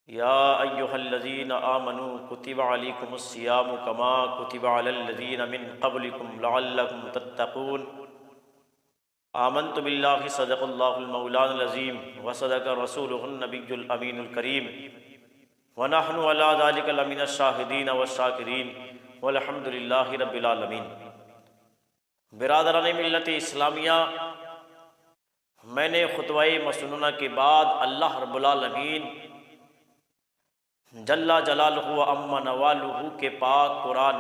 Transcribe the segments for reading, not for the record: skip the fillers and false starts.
یا ایہا الذین آمنوا کتب علیکم الصیام کما کتب علی الذین من قبلکم لعلکم تتقون آمنت باللہ صدق اللہ المولانا العظیم وصدق رسولہ النبی الامین الکریم ونحن علی ذلک لمن الشاہدین والشاکرین والحمد للہ رب العالمین۔ برادران ملت اسلامیہ، میں نے خطبہ مسنونہ کے بعد اللہ رب العالمین جل جلالہ و عم نوالہ کے پاک قرآن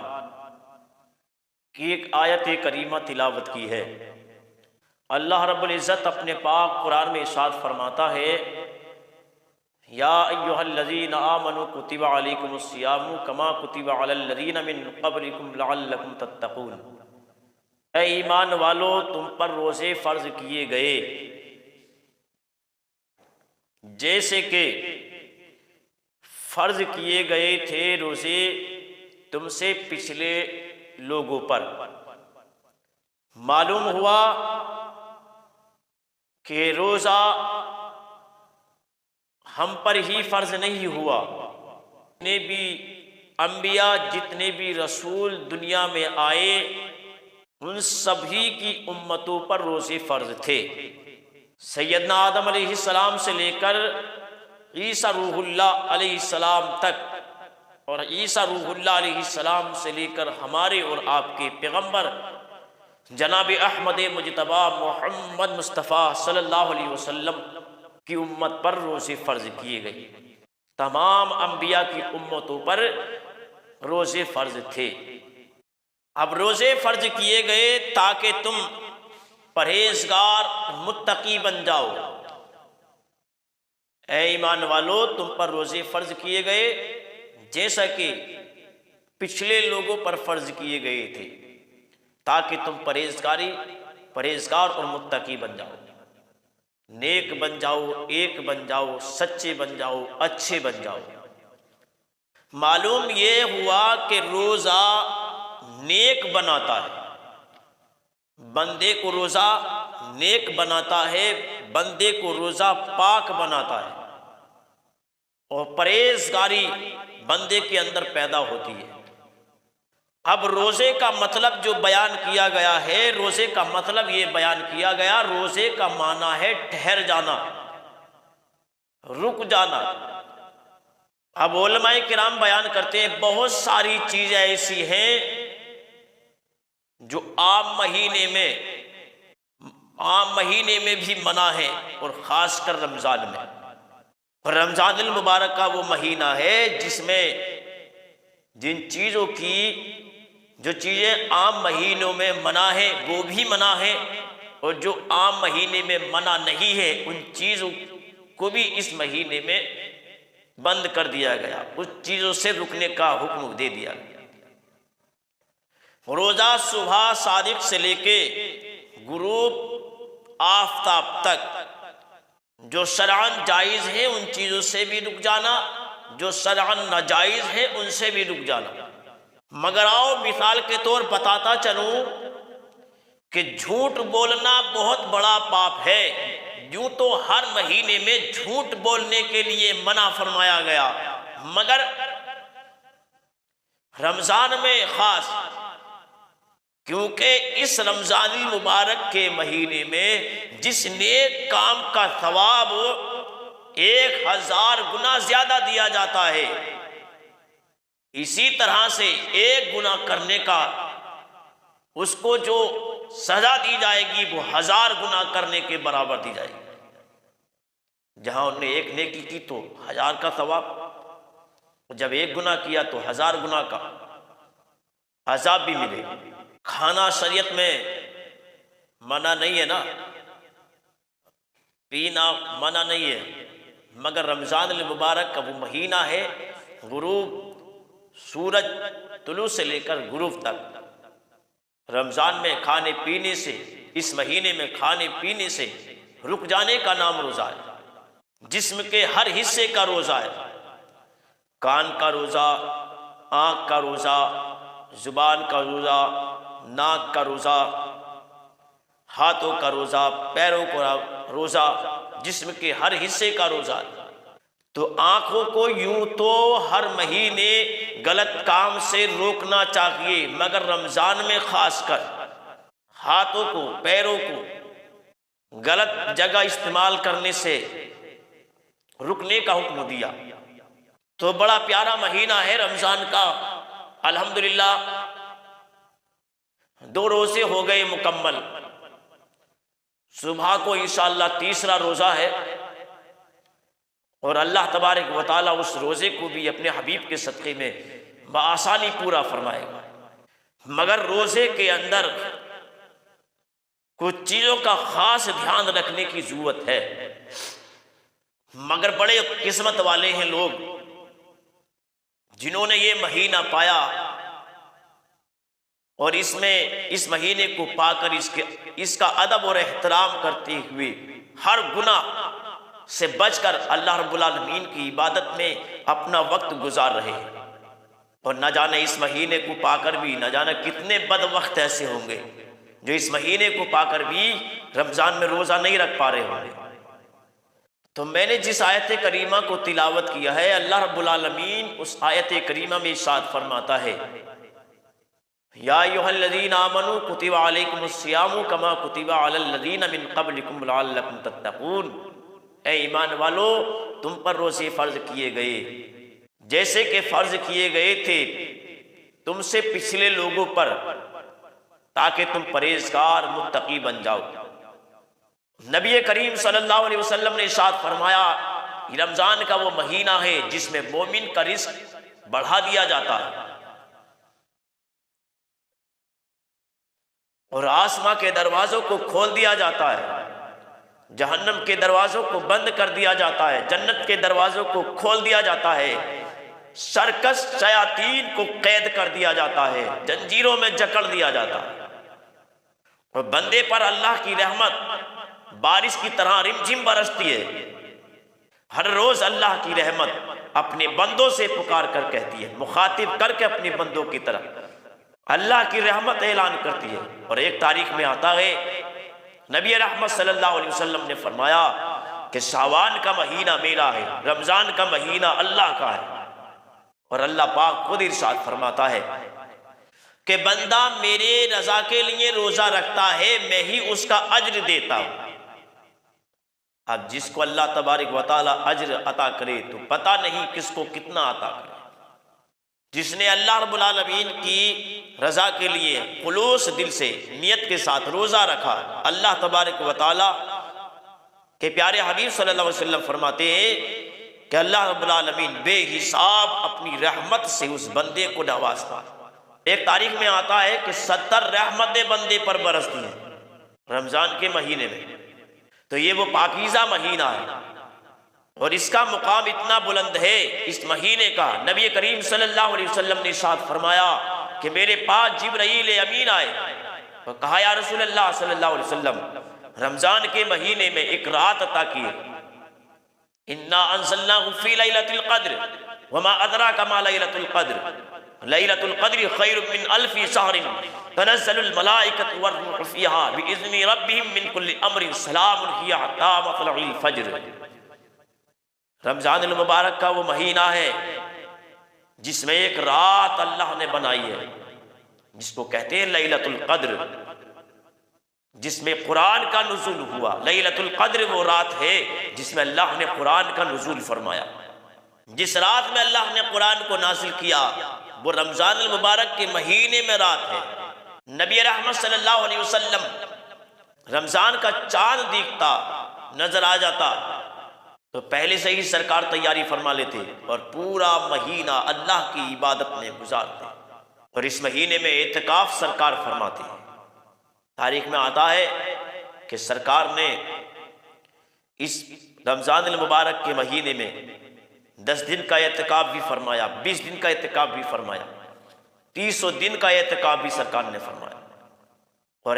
کی ایک آیت کریمہ تلاوت کی ہے۔ اللہ رب العزت اپنے پاک قرآن میں ارشاد فرماتا ہے، یا ایہا الذین آمنوا کتب علیکم الصیام کما کتب علی الذین من قبلکم لعلکم تتقون۔ اے ایمان والو، تم پر روزے فرض کیے گئے جیسے کہ فرض کیے گئے تھے روزے تم سے پچھلے لوگوں پر۔ معلوم ہوا کہ روزہ ہم پر ہی فرض نہیں ہوا، جتنے بھی انبیاء، جتنے بھی رسول دنیا میں آئے، ان سبھی کی امتوں پر روزے فرض تھے۔ سیدنا آدم علیہ السلام سے لے کر عیسیٰ روح اللہ علیہ السلام تک، اور عیسیٰ روح اللہ علیہ السلام سے لے کر ہمارے اور آپ کے پیغمبر جناب احمد مجتبی محمد مصطفیٰ صلی اللہ علیہ وسلم کی امت پر روزے فرض کیے گئے۔ تمام انبیاء کی امتوں پر روزے فرض تھے۔ اب روزے فرض کیے گئے تاکہ تم پرہیزگار متقی بن جاؤ۔ اے ایمان والو، تم پر روزے فرض کیے گئے جیسا کہ پچھلے لوگوں پر فرض کیے گئے تھے، تاکہ تم پرہیزگار اور متقی بن جاؤ، نیک بن جاؤ، ایک بن جاؤ، سچے بن جاؤ، اچھے بن جاؤ۔ معلوم یہ ہوا کہ روزہ نیک بناتا ہے، بندے کو روزہ نیک بناتا ہے، بندے کو روزہ پاک بناتا ہے، اور پرہیزگاری بندے کے اندر پیدا ہوتی ہے۔ اب روزے کا مطلب جو بیان کیا گیا ہے، روزے کا مطلب یہ بیان کیا گیا، روزے کا معنی ہے ٹھہر جانا، رک جانا۔ اب علماء کرام بیان کرتے ہیں بہت ساری چیزیں ایسی ہیں جو عام مہینے میں بھی منع ہے، اور خاص کر رمضان میں۔ رمضان المبارک کا وہ مہینہ ہے جس میں جن چیزوں کی جو چیزیں عام مہینوں میں منع ہے وہ بھی منع ہے، اور جو عام مہینے میں منع نہیں ہے ان چیزوں کو بھی اس مہینے میں بند کر دیا گیا، اس چیزوں سے رکنے کا حکم دے دیا گیا۔ روزہ صبح صادق سے لے کے غروب آفتاب تک جو شرعاً جائز ہے ان چیزوں سے بھی رک جانا، جو شرعاً ناجائز ہے ان سے بھی رک جانا۔ مگر آؤ مثال کے طور بتاتا چلوں کہ جھوٹ بولنا بہت بڑا پاپ ہے۔ یوں تو ہر مہینے میں جھوٹ بولنے کے لیے منع فرمایا گیا، مگر رمضان میں خاص، کیونکہ اس رمضان المبارک کے مہینے میں جس نیک کام کا ثواب 1000 گنا زیادہ دیا جاتا ہے، اسی طرح سے ایک گناہ کرنے کا اس کو جو سزا دی جائے گی وہ 1000 گناہ کرنے کے برابر دی جائے گی۔ جہاں انہوں نے ایک نیکی کی تو 1000 کا ثواب، جب ایک گناہ کیا تو 1000 گناہ کا عذاب بھی ملے گا۔ کھانا شریعت میں منع نہیں ہے نا، پینا منع نہیں ہے، مگر رمضان المبارک کا وہ مہینہ ہے، غروب سورج طلوع سے لے کر غروب تک، رمضان میں کھانے پینے سے، اس مہینے میں کھانے پینے سے رک جانے کا نام روزہ ہے۔ جسم کے ہر حصے کا روزہ ہے، کان کا روزہ، آنکھ کا روزہ، زبان کا روزہ، ناک کا روزہ، ہاتھوں کا روزہ، پیروں کا روزہ، جسم کے ہر حصے کا روزہ ہے۔ تو آنکھوں کو یوں تو ہر مہینے غلط کام سے روکنا چاہیے، مگر رمضان میں خاص کر ہاتھوں کو، پیروں کو غلط جگہ استعمال کرنے سے رکنے کا حکم دیا۔ تو بڑا پیارا مہینہ ہے رمضان کا، الحمدللہ 2 روزے ہو گئے مکمل، صبح کو انشاءاللہ تیسرا روزہ ہے، اور اللہ تبارک و تعالیٰ اس روزے کو بھی اپنے حبیب کے صدقے میں بآسانی پورا فرمائے گا۔ مگر روزے کے اندر کچھ چیزوں کا خاص دھیان رکھنے کی ضرورت ہے، مگر بڑے قسمت والے ہیں لوگ جنہوں نے یہ مہینہ پایا اور اس مہینے کو پا کر اس کا ادب اور احترام کرتے ہوئے ہر گناہ سے بچ کر اللہ رب العالمین کی عبادت میں اپنا وقت گزار رہے ہیں۔ اور نہ جانے اس مہینے کو پا کر بھی نہ جانے کتنے بد وقت ایسے ہوں گے جو اس مہینے کو پا کر بھی رمضان میں روزہ نہیں رکھ پا رہے ہوں گے۔ تو میں نے جس آیت کریمہ کو تلاوت کیا ہے، اللہ رب العالمین اس آیت کریمہ میں ارشاد فرماتا ہے، یا ایھا الذین آمنوا کتب علیکم الصیام کما کتب علی الذین من قبلکم لعلکم تتقون، اے ایمان والو تم پر روزے فرض کیے گئے جیسے کہ فرض کیے گئے تھے تم سے پچھلے لوگوں پر، تاکہ تم پرہیزگار متقی بن جاؤ۔ نبی کریم صلی اللہ علیہ وسلم نے ارشاد فرمایا، یہ رمضان کا وہ مہینہ ہے جس میں مومن کا رزق بڑھا دیا جاتا ہے اور آسماں کے دروازوں کو کھول دیا جاتا ہے، جہنم کے دروازوں کو بند کر دیا جاتا ہے، جنت کے دروازوں کو کھول دیا جاتا ہے، سرکش شیاطین کو قید کر دیا جاتا ہے، زنجیروں میں جکڑ دیا جاتا ہے، اور بندے پر اللہ کی رحمت بارش کی طرح رمجھم برستی ہے۔ ہر روز اللہ کی رحمت اپنے بندوں سے پکار کر کہتی ہے، مخاطب کر کے اپنے بندوں کی طرف اللہ کی رحمت اعلان کرتی ہے۔ اور ایک تاریخ میں آتا ہے، نبی رحمت صلی اللہ علیہ وسلم نے فرمایا کہ شعبان کا مہینہ میرا ہے، رمضان کا مہینہ اللہ کا ہے، اور اللہ پاک خود ارشاد فرماتا ہے کہ بندہ میرے رضا کے لیے روزہ رکھتا ہے، میں ہی اس کا اجر دیتا ہوں۔ اب جس کو اللہ تبارک و تعالیٰ اجر عطا کرے تو پتہ نہیں کس کو کتنا عطا کرے۔ جس نے اللہ رب العالمین کی رضا کے لیے خلوص دل سے نیت کے ساتھ روزہ رکھا، اللہ تبارک و تعالیٰ کے پیارے حبیب صلی اللہ علیہ وسلم فرماتے ہیں کہ اللہ رب العالمین بے حساب اپنی رحمت سے اس بندے کو نوازتا ہے۔ ایک تاریخ میں آتا ہے کہ 70 رحمتیں بندے پر برستی ہیں رمضان کے مہینے میں۔ تو یہ وہ پاکیزہ مہینہ ہے اور اس کا مقام اتنا بلند ہے، اس مہینے کا نبی کریم صلی اللہ علیہ وسلم نے ارشاد فرمایا کہ میرے پاس جبرائیل امین آئے اور کہا، یا رسول اللہ صلی اللہ علیہ وسلم رمضان کے مہینے میں ایک رات عطا کیے، انا انزلناہ فی لیلۃ القدر وما ادراک ما لیلۃ القدر لیلۃ القدر خیر من الف شہر تنزل الملائکۃ والروح فیہا باذن ربہم من کل امر سلام ہی حتی مطلع الفجر۔ رمضان المبارک کا وہ مہینہ ہے جس میں ایک رات اللہ نے بنائی ہے جس کو کہتے ہیں لیلۃ القدر، جس میں قرآن کا نزول ہوا۔ لیلۃ القدر وہ رات ہے جس میں اللہ نے قرآن کا نزول فرمایا۔ جس رات میں اللہ نے قرآن کو نازل کیا وہ رمضان المبارک کے مہینے میں رات ہے۔ نبی رحمت صلی اللہ علیہ وسلم رمضان کا چاند دیکھتا نظر آ جاتا تو پہلے سے ہی سرکار تیاری فرما لیتے اور پورا مہینہ اللہ کی عبادت میں گزارتے، اور اس مہینے میں اعتکاف سرکار فرماتے ہیں۔ تاریخ میں آتا ہے کہ سرکار نے اس رمضان المبارک کے مہینے میں 10 دن کا اعتکاف بھی فرمایا، 20 دن کا اعتکاف بھی فرمایا، 300 دن کا اعتکاف بھی سرکار نے فرمایا۔ اور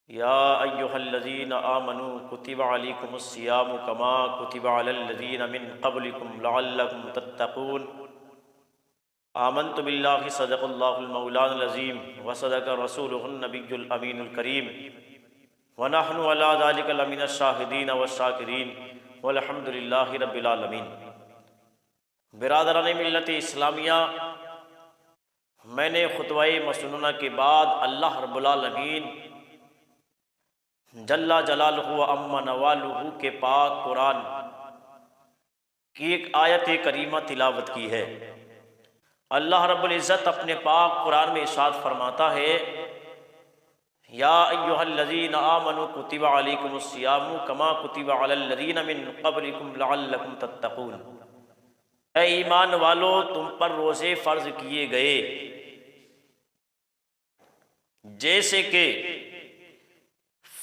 یا ایھا الذین آمنوا کتب علیکم الصیام کما کتب علی الذین من قبلکم لعلکم تتقون۔ آمنت باللہ صدق اللہ المولانا العظیم وصدق رسولہ النبی الامین الکریم ونحن علی ذلک لمن الشاہدین والشاکرین والحمد للہ رب العالمین۔ برادران ملت اسلامیہ، میں نے خطبہ مسنونہ کے بعد اللہ رب العالمین جل جلالہ و عم نوالہ کے پاک قرآن کی ایک آیت کریمہ تلاوت کی ہے۔ اللہ رب العزت اپنے پاک قرآن میں ارشاد فرماتا ہے، یا ایھا الذین آمنوا کتب علیکم الصیام کما کتب علی الذین من قبلکم لعلکم تتقون۔ اے ایمان والو، تم پر روزے فرض کیے گئے جیسے کہ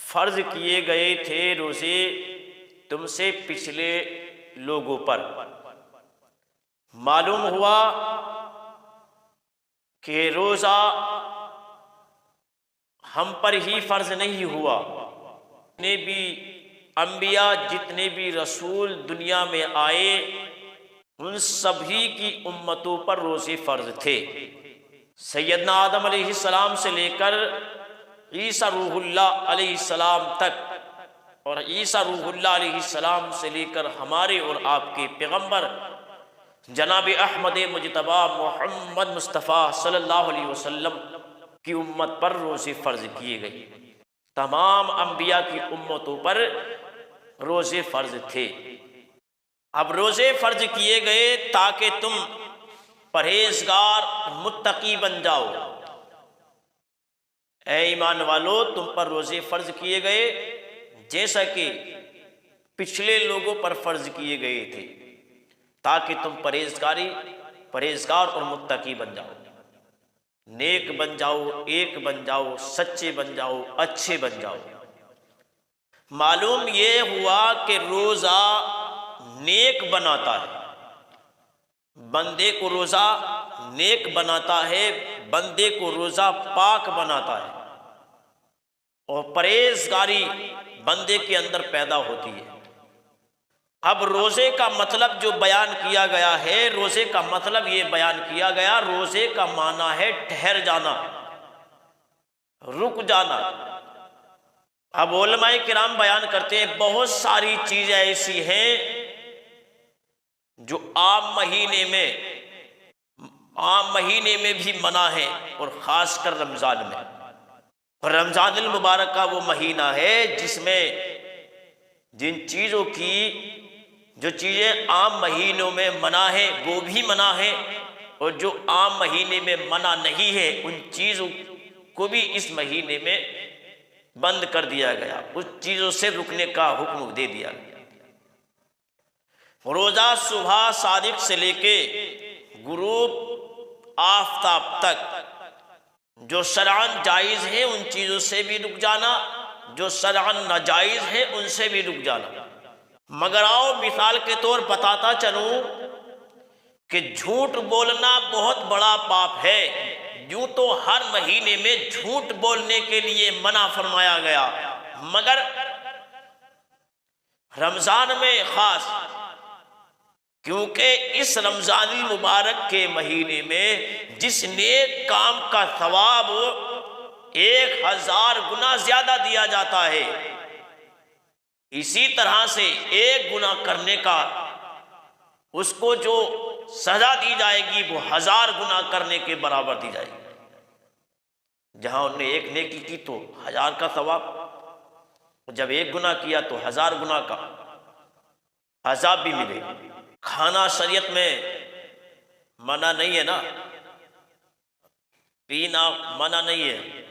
فرض کیے گئے تھے روزے تم سے پچھلے لوگوں پر۔ معلوم ہوا کہ روزہ ہم پر ہی فرض نہیں ہوا، جتنے بھی انبیاء، جتنے بھی رسول دنیا میں آئے، ان سبھی کی امتوں پر روزے فرض تھے۔ سیدنا آدم علیہ السلام سے لے کر عیسیٰ روح اللہ علیہ السلام تک، اور عیسیٰ روح اللہ علیہ السلام سے لے کر ہمارے اور آپ کے پیغمبر جناب احمد مجتبیٰ محمد مصطفیٰ صلی اللہ علیہ وسلم کی امت پر روزے فرض کیے گئے۔ تمام انبیاء کی امتوں پر روزے فرض تھے۔ اب روزے فرض کیے گئے تاکہ تم پرہیزگار متقی بن جاؤ۔ اے ایمان والو، تم پر روزے فرض کیے گئے جیسا کہ پچھلے لوگوں پر فرض کیے گئے تھے، تاکہ تم پرہیزگار اور متقی بن جاؤ، نیک بن جاؤ، ایک بن جاؤ، سچے بن جاؤ، اچھے بن جاؤ۔ معلوم یہ ہوا کہ روزہ نیک بناتا ہے، بندے کو روزہ نیک بناتا ہے، بندے کو روزہ پاک بناتا ہے، اور پرہیزگاری بندے کے اندر پیدا ہوتی ہے۔ اب روزے کا مطلب جو بیان کیا گیا ہے، روزے کا مطلب یہ بیان کیا گیا، روزے کا معنی ہے ٹھہر جانا، رک جانا۔ اب علماء کرام بیان کرتے ہیں بہت ساری چیزیں ایسی ہیں جو عام مہینے میں بھی منع ہے، اور خاص کر رمضان میں۔ اور رمضان المبارک کا وہ مہینہ ہے جس میں جن چیزوں کی جو چیزیں عام مہینوں میں منع ہے وہ بھی منع ہے، اور جو عام مہینے میں منع نہیں ہے ان چیزوں کو بھی اس مہینے میں بند کر دیا گیا، اس چیزوں سے رکنے کا حکم دے دیا گیا۔ روزہ صبح صادق سے لے کے غروب آفتاب تک جو شرعاً جائز ہے ان چیزوں سے بھی رک جانا، جو شرعاً ناجائز ہے ان سے بھی رک جانا۔ مگر آؤ مثال کے طور بتاتا چلوں کہ جھوٹ بولنا بہت بڑا پاپ ہے، یوں تو ہر مہینے میں جھوٹ بولنے کے لیے منع فرمایا گیا، مگر رمضان میں خاص، کیونکہ اس رمضان المبارک کے مہینے میں جس نیک کام کا ثواب 1000 گنا زیادہ دیا جاتا ہے، اسی طرح سے ایک گناہ کرنے کا اس کو جو سزا دی جائے گی وہ 1000 گناہ کرنے کے برابر دی جائے گی۔ جہاں انہوں نے ایک نیکی کی تو 1000 کا ثواب، جب ایک گناہ کیا تو 1000 گناہ کا عذاب بھی ملے گا۔ کھانا شریعت میں منع نہیں ہے نا، پینا منع نہیں ہے،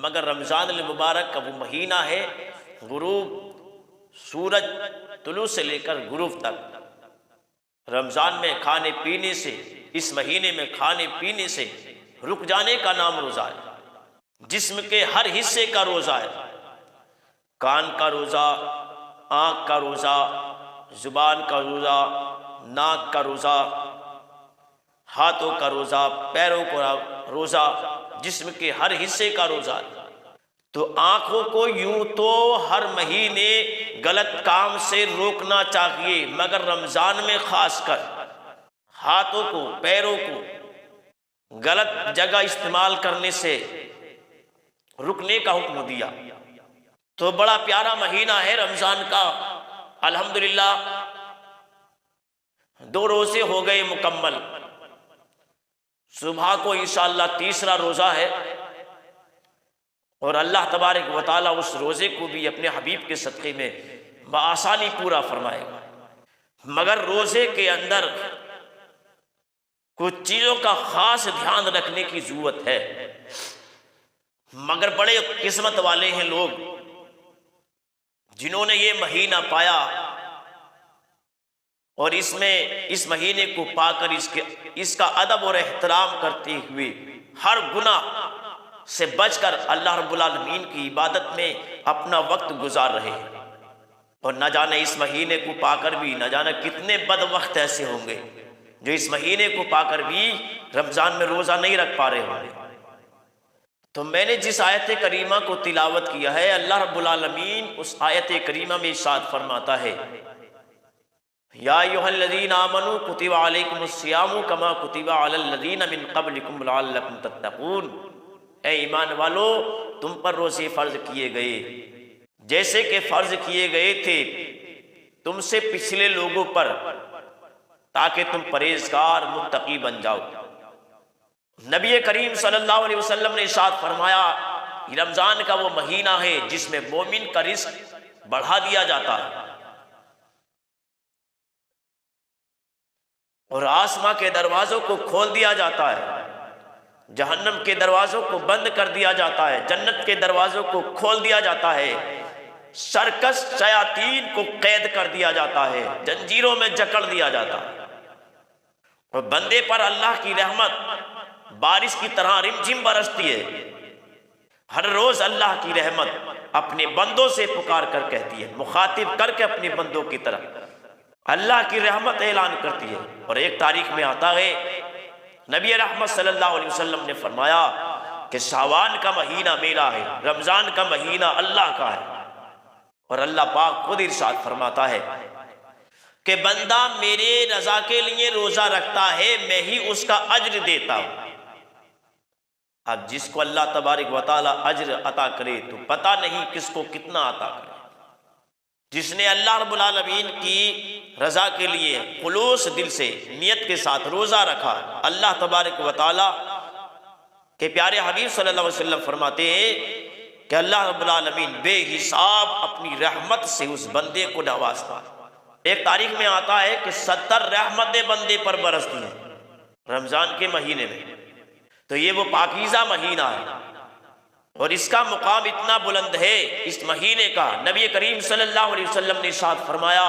مگر رمضان المبارک کا وہ مہینہ ہے، غروب سورج طلوع سے لے کر غروب تک رمضان میں کھانے پینے سے، اس مہینے میں کھانے پینے سے رک جانے کا نام روزہ ہے۔ جسم کے ہر حصے کا روزہ ہے، کان کا روزہ، آنکھ کا روزہ، زبان کا روزہ، ناک کا روزہ، ہاتھوں کا روزہ، پیروں کا روزہ، جسم کے ہر حصے کا روزہ ہے۔ تو آنکھوں کو یوں تو ہر مہینے غلط کام سے روکنا چاہیے، مگر رمضان میں خاص کر ہاتھوں کو، پیروں کو غلط جگہ استعمال کرنے سے رکنے کا حکم دیا۔ تو بڑا پیارا مہینہ ہے رمضان کا، الحمدللہ 2 روزے ہو گئے مکمل، صبح کو انشاءاللہ تیسرا روزہ ہے، اور اللہ تبارک و تعالیٰ اس روزے کو بھی اپنے حبیب کے صدقے میں بآسانی پورا فرمائے گا۔ مگر روزے کے اندر کچھ چیزوں کا خاص دھیان رکھنے کی ضرورت ہے، مگر بڑے قسمت والے ہیں لوگ جنہوں نے یہ مہینہ پایا اور اس مہینے کو پا کر اس کا ادب اور احترام کرتے ہوئے ہر گناہ سے بچ کر اللہ رب العالمین کی عبادت میں اپنا وقت گزار رہے ہیں، اور نہ جانے اس مہینے کو پا کر بھی نہ جانے کتنے بد وقت ایسے ہوں گے جو اس مہینے کو پا کر بھی رمضان میں روزہ نہیں رکھ پا رہے ہوں گے۔ تو میں نے جس آیت کریمہ کو تلاوت کیا ہے، اللہ رب العالمین اس آیت کریمہ میں ارشاد فرماتا ہے، یا ایھا الذین آمنوا کتب علیکم الصیام کما کتب علی الذین من قبلکم لعلکم تتقون، اے ایمان والو تم پر روزے فرض کیے گئے جیسے کہ فرض کیے گئے تھے تم سے پچھلے لوگوں پر، تاکہ تم پرہیزگار متقی بن جاؤ۔ نبی کریم صلی اللہ علیہ وسلم نے ارشاد فرمایا، یہ رمضان کا وہ مہینہ ہے جس میں مومن کا رزق بڑھا دیا جاتا ہے، اور آسماں کے دروازوں کو کھول دیا جاتا ہے، جہنم کے دروازوں کو بند کر دیا جاتا ہے، جنت کے دروازوں کو کھول دیا جاتا ہے، سرکش شیاطین کو قید کر دیا جاتا ہے، زنجیروں میں جکڑ دیا جاتا ہے، اور بندے پر اللہ کی رحمت بارش کی طرح رمجھم برستی ہے۔ ہر روز اللہ کی رحمت اپنے بندوں سے پکار کر کہتی ہے، مخاطب کر کے اپنے بندوں کی طرف اللہ کی رحمت اعلان کرتی ہے۔ اور ایک تاریخ میں آتا ہے، نبی رحمت صلی اللہ علیہ وسلم نے فرمایا کہ شعبان کا مہینہ میرا ہے، رمضان کا مہینہ اللہ کا ہے، اور اللہ پاک خود ارشاد فرماتا ہے کہ بندہ میرے رضا کے لیے روزہ رکھتا ہے، میں ہی اس کا اجر دیتا ہوں۔ اب جس کو اللہ تبارک و تعالی اجر عطا کرے تو پتہ نہیں کس کو کتنا عطا کرے۔ جس نے اللہ رب العالمین کی رضا کے لیے خلوص دل سے نیت کے ساتھ روزہ رکھا، اللہ تبارک و تعالی کے پیارے حبیب صلی اللہ علیہ وسلم فرماتے ہیں کہ اللہ رب العالمین بے حساب اپنی رحمت سے اس بندے کو نوازتا ہے۔ ایک تاریخ میں آتا ہے کہ 70 رحمتیں بندے پر برستی ہیں رمضان کے مہینے میں۔ تو یہ وہ پاکیزہ مہینہ ہے، اور اس کا مقام اتنا بلند ہے اس مہینے کا، نبی کریم صلی اللہ علیہ وسلم نے ارشاد فرمایا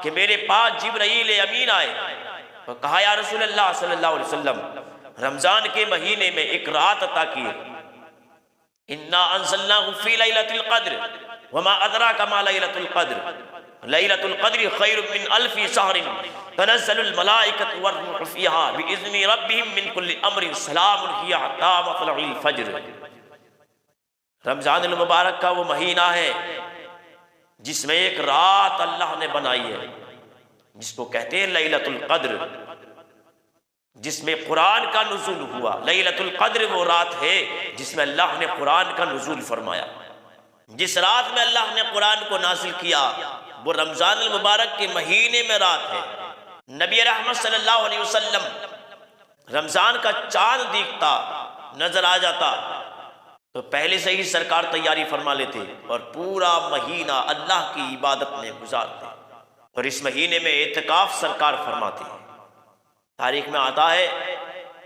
کہ میرے پاس جبرائیل امین آئے اور کہا، یا رسول اللہ صلی اللہ علیہ وسلم، رمضان کے مہینے میں ایک رات عطا کیے، انا انزلناہ فی لیلۃ القدر وما ادراک ما لیلۃ القدر لیلۃ القدر خیر من الف شہر تنزل الملائکۃ والروح فیہا باذن ربہم من کل امر سلام ہی حتی مطلع الفجر۔ رمضان المبارک کا وہ مہینہ ہے جس میں ایک رات اللہ نے بنائی ہے جس کو کہتے ہیں لیلۃ القدر، جس میں قرآن کا نزول ہوا۔ لیلۃ القدر وہ رات ہے جس میں اللہ نے قرآن کا نزول فرمایا۔ جس رات میں اللہ نے قرآن کو نازل کیا وہ رمضان المبارک کے مہینے میں رات ہے۔ نبی رحمت صلی اللہ علیہ وسلم رمضان کا چاند دیکھتا نظر آ جاتا تو پہلے سے ہی سرکار تیاری فرما لیتے اور پورا مہینہ اللہ کی عبادت میں گزارتے، اور اس مہینے میں اعتکاف سرکار فرماتے ہیں۔ تاریخ میں آتا ہے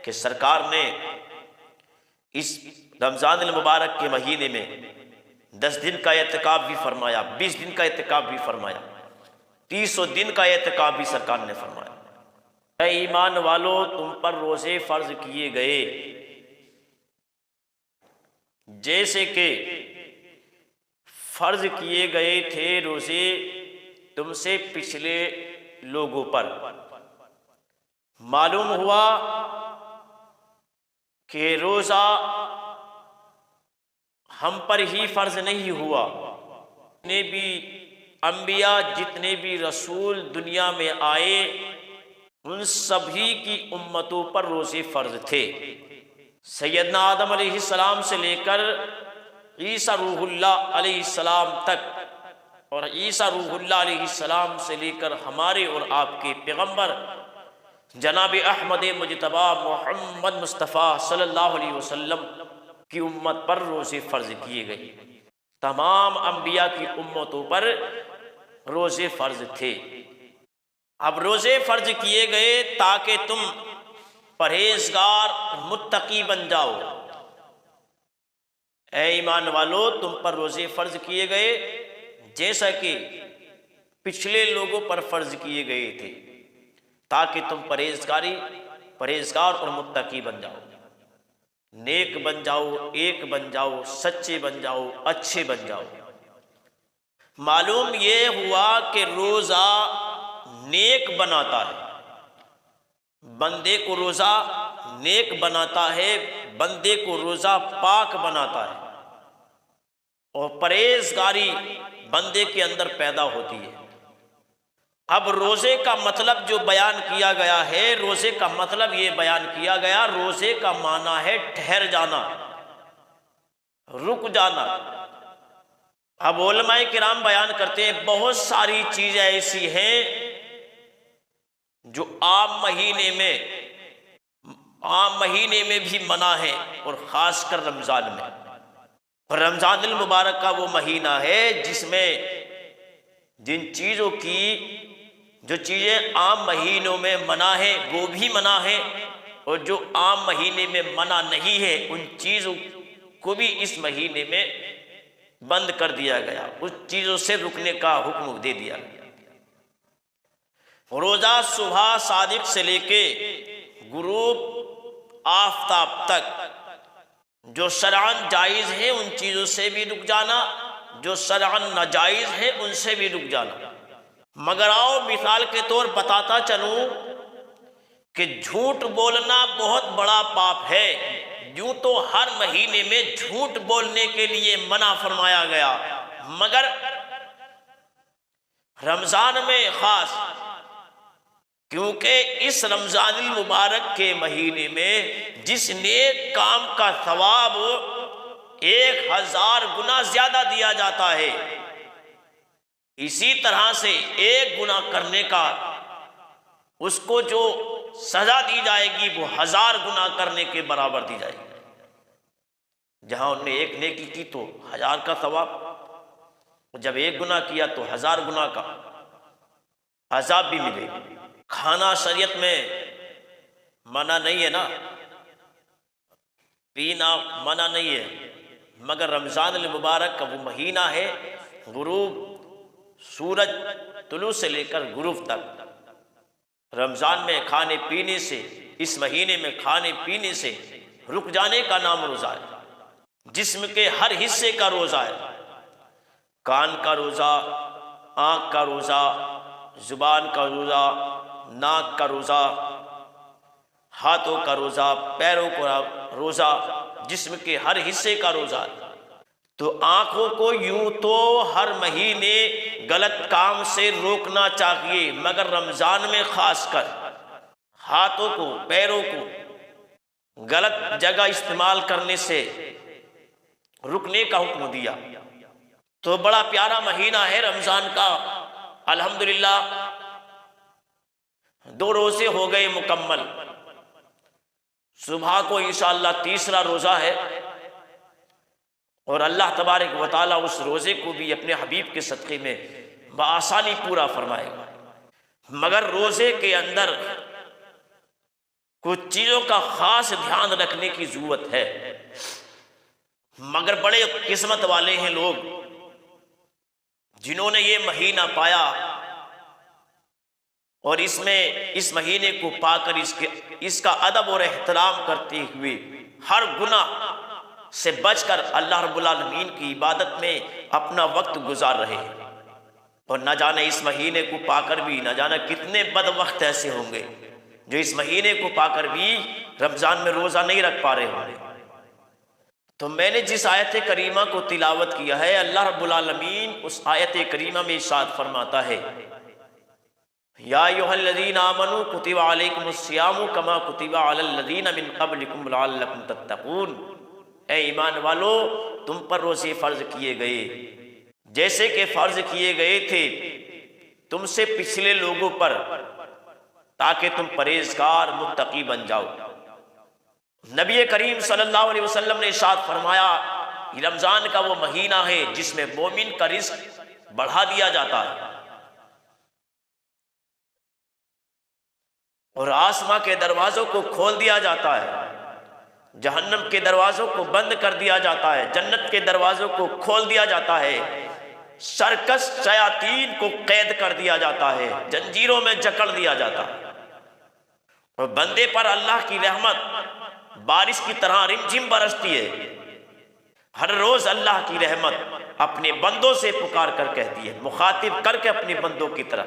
کہ سرکار نے اس رمضان المبارک کے مہینے میں 10 دن کا اعتکاف بھی فرمایا، 20 دن کا اعتکاف بھی فرمایا، 300 دن کا اعتکاف بھی سرکار نے فرمایا۔ اے ایمان والو تم پر روزے فرض کیے گئے جیسے کہ فرض کیے گئے تھے روزے تم سے پچھلے لوگوں پر۔ معلوم ہوا کہ روزہ ہم پر ہی فرض نہیں ہوا، جتنے بھی انبیاء جتنے بھی رسول دنیا میں آئے ان سبھی کی امتوں پر روزے فرض تھے۔ سیدنا آدم علیہ السلام سے لے کر عیسیٰ روح اللہ علیہ السلام تک اور عیسیٰ روح اللہ علیہ السلام سے لے کر ہمارے اور آپ کے پیغمبر جناب احمد مجتبیٰ محمد مصطفیٰ صلی اللہ علیہ وسلم کی امت پر روزے فرض کیے گئے۔ تمام انبیاء کی امتوں پر روزے فرض تھے۔ اب روزے فرض کیے گئے تاکہ تم پرہیزگار متقی بن جاؤ۔ اے ایمان والو، تم پر روزے فرض کیے گئے جیسا کہ پچھلے لوگوں پر فرض کیے گئے تھے، تاکہ تم پرہیزگار اور متقی بن جاؤ، نیک بن جاؤ، ایک بن جاؤ، سچے بن جاؤ، اچھے بن جاؤ۔ معلوم یہ ہوا کہ روزہ نیک بناتا ہے، بندے کو روزہ نیک بناتا ہے، بندے کو روزہ پاک بناتا ہے، اور پرہیزگاری بندے کے اندر پیدا ہوتی ہے۔ اب روزے کا مطلب جو بیان کیا گیا ہے، روزے کا مطلب یہ بیان کیا گیا، روزے کا معنی ہے ٹھہر جانا، رک جانا۔ اب علماء کرام بیان کرتے ہیں بہت ساری چیزیں ایسی ہیں جو عام مہینے میں بھی منع ہے، اور خاص کر رمضان میں۔ رمضان المبارک کا وہ مہینہ ہے جس میں جن چیزوں کی جو چیزیں عام مہینوں میں منع ہے وہ بھی منع ہے، اور جو عام مہینے میں منع نہیں ہے ان چیزوں کو بھی اس مہینے میں بند کر دیا گیا، اس چیزوں سے رکنے کا حکم دے دیا گیا۔ روزہ صبح صادق سے لے کے غروب آفتاب تک جو شرعاً جائز ہے ان چیزوں سے بھی رک جانا، جو شرعاً ناجائز ہے ان سے بھی رک جانا۔ مگر آؤ مثال کے طور بتاتا چلوں کہ جھوٹ بولنا بہت بڑا پاپ ہے، یوں تو ہر مہینے میں جھوٹ بولنے کے لیے منع فرمایا گیا، مگر رمضان میں خاص، کیونکہ اس رمضان المبارک کے مہینے میں جس نیک کام کا ثواب 1000 گنا زیادہ دیا جاتا ہے، اسی طرح سے ایک گناہ کرنے کا اس کو جو سزا دی جائے گی وہ 1000 گناہ کرنے کے برابر دی جائے گی۔ جہاں انہوں نے ایک نیکی کی تو 1000 کا ثواب، جب ایک گناہ کیا تو 1000 گناہ کا عذاب بھی ملے گا۔ کھانا شریعت میں منع نہیں ہے نا، پینا منع نہیں ہے، مگر رمضان المبارک کا وہ مہینہ ہے، غروب سورج طلوع سے لے کر غروب تک رمضان میں کھانے پینے سے، اس مہینے میں کھانے پینے سے رک جانے کا نام روزہ ہے۔ جسم کے ہر حصے کا روزہ ہے، کان کا روزہ، آنکھ کا روزہ، زبان کا روزہ، ناک کا روزہ، ہاتھوں کا روزہ، پیروں کا روزہ، جسم کے ہر حصے کا روزہ ہے۔ تو آنکھوں کو یوں تو ہر مہینے غلط کام سے روکنا چاہیے، مگر رمضان میں خاص کر ہاتھوں کو، پیروں کو غلط جگہ استعمال کرنے سے رکنے کا حکم دیا۔ تو بڑا پیارا مہینہ ہے رمضان کا، الحمدللہ 2 روزے ہو گئے مکمل، صبح کو انشاءاللہ تیسرا روزہ ہے، اور اللہ تبارک و تعالیٰ اس روزے کو بھی اپنے حبیب کے صدقے میں بآسانی پورا فرمائے گا۔ مگر روزے کے اندر کچھ چیزوں کا خاص دھیان رکھنے کی ضرورت ہے، مگر بڑے قسمت والے ہیں لوگ جنہوں نے یہ مہینہ پایا اور اس مہینے کو پا کر اس کا ادب اور احترام کرتے ہوئے ہر گناہ سے بچ کر اللہ رب العالمین کی عبادت میں اپنا وقت گزار رہے ہیں۔ اور نہ جانے اس مہینے کو پا کر بھی نہ جانے کتنے بد وقت ایسے ہوں گے جو اس مہینے کو پا کر بھی رمضان میں روزہ نہیں رکھ پا رہے ہوں گے۔ تو میں نے جس آیت کریمہ کو تلاوت کیا ہے، اللہ رب العالمین اس آیت کریمہ میں ارشاد فرماتا ہے، یا ایھا الذین آمنوا کتب علیکم الصیام کما کتب علی الذین من قبلکم لعلکم تتقون۔ اے ایمان والو، تم پر روزے فرض کیے گئے جیسے کہ فرض کیے گئے تھے تم سے پچھلے لوگوں پر، تاکہ تم پرہیزگار متقی بن جاؤ۔ نبی کریم صلی اللہ علیہ وسلم نے ارشاد فرمایا، یہ رمضان کا وہ مہینہ ہے جس میں مومن کا رزق بڑھا دیا جاتا ہے اور آسماں کے دروازوں کو کھول دیا جاتا ہے، جہنم کے دروازوں کو بند کر دیا جاتا ہے، جنت کے دروازوں کو کھول دیا جاتا ہے، سرکش شیاطین کو قید کر دیا جاتا ہے، زنجیروں میں جکڑ دیا جاتا ہے، اور بندے پر اللہ کی رحمت بارش کی طرح رمجھم برستی ہے۔ ہر روز اللہ کی رحمت اپنے بندوں سے پکار کر کہتی ہے، مخاطب کر کے اپنے بندوں کی طرح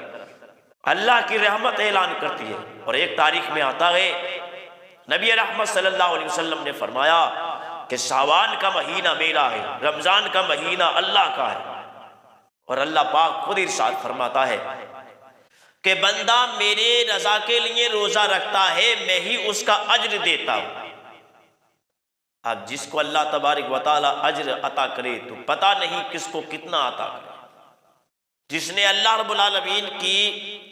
اللہ کی رحمت اعلان کرتی ہے۔ اور ایک تاریخ میں آتا ہے، نبی رحمت صلی اللہ علیہ وسلم نے فرمایا کہ شعبان کا مہینہ میرا ہے، رمضان کا مہینہ اللہ کا ہے، اور اللہ پاک خود ارشاد فرماتا ہے کہ بندہ میرے رضا کے لیے روزہ رکھتا ہے، میں ہی اس کا اجر دیتا ہوں۔ اب جس کو اللہ تبارک و تعالی اجر عطا کرے تو پتہ نہیں کس کو کتنا عطا کرے۔ جس نے اللہ رب العالمین کی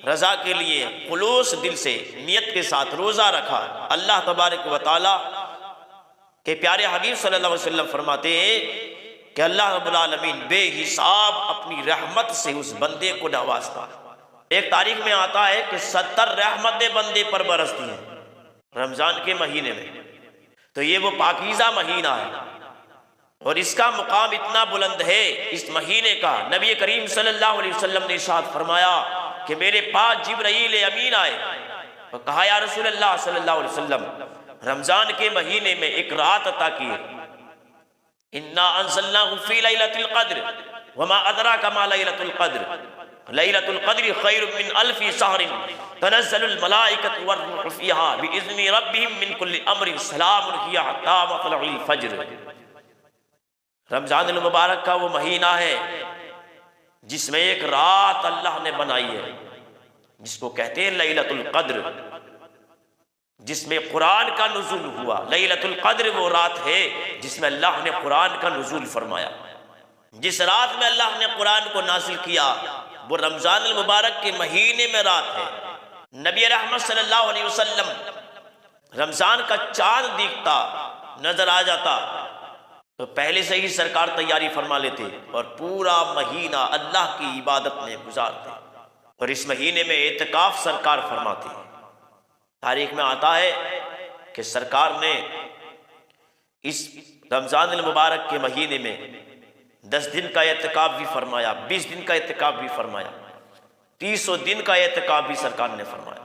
رضا کے لیے خلوص دل سے نیت کے ساتھ روزہ رکھا، اللہ تبارک و تعالی کے پیارے حبیب صلی اللہ علیہ وسلم فرماتے ہیں کہ اللہ رب العالمین بے حساب اپنی رحمت سے اس بندے کو نوازتا ہے۔ ایک تاریخ میں آتا ہے کہ 70 رحمتیں بندے پر برستی ہیں رمضان کے مہینے میں۔ تو یہ وہ پاکیزہ مہینہ ہے اور اس کا مقام اتنا بلند ہے، اس مہینے کا نبی کریم صلی اللہ علیہ وسلم نے ارشاد فرمایا کہ میرے پاس جبرائیل امین آئے اور کہا یا رسول اللہ صلی اللہ علیہ وسلم، رمضان کے مہینے میں ایک رات عطا کی ہے، انا انزلناہ فی لیلۃ القدر وما ادراک ما لیلۃ القدر لیلۃ القدر خیر من الف شہر تنزل الملائکۃ والروح فیہا باذن ربہم من کل امر سلام ہی حتی مطلع الفجر۔ رمضان المبارک کا وہ مہینہ ہے جس میں ایک رات اللہ نے بنائی ہے جس کو کہتے ہیں لیلۃ القدر، جس میں قرآن کا نزول ہوا۔ لیلۃ القدر وہ رات ہے جس میں اللہ نے قرآن کا نزول فرمایا۔ جس رات میں اللہ نے قرآن کو نازل کیا وہ رمضان المبارک کے مہینے میں رات ہے۔ نبی رحمت صلی اللہ علیہ وسلم رمضان کا چاند دیکھتا نظر آ جاتا تو پہلے سے ہی سرکار تیاری فرما لیتے اور پورا مہینہ اللہ کی عبادت میں گزارتے، اور اس مہینے میں اعتکاف سرکار فرماتے۔ تاریخ میں آتا ہے کہ سرکار نے اس رمضان المبارک کے مہینے میں 10 دن کا اعتکاف بھی فرمایا، 20 دن کا اعتکاف بھی فرمایا، 300 دن کا اعتکاف بھی سرکار نے فرمایا۔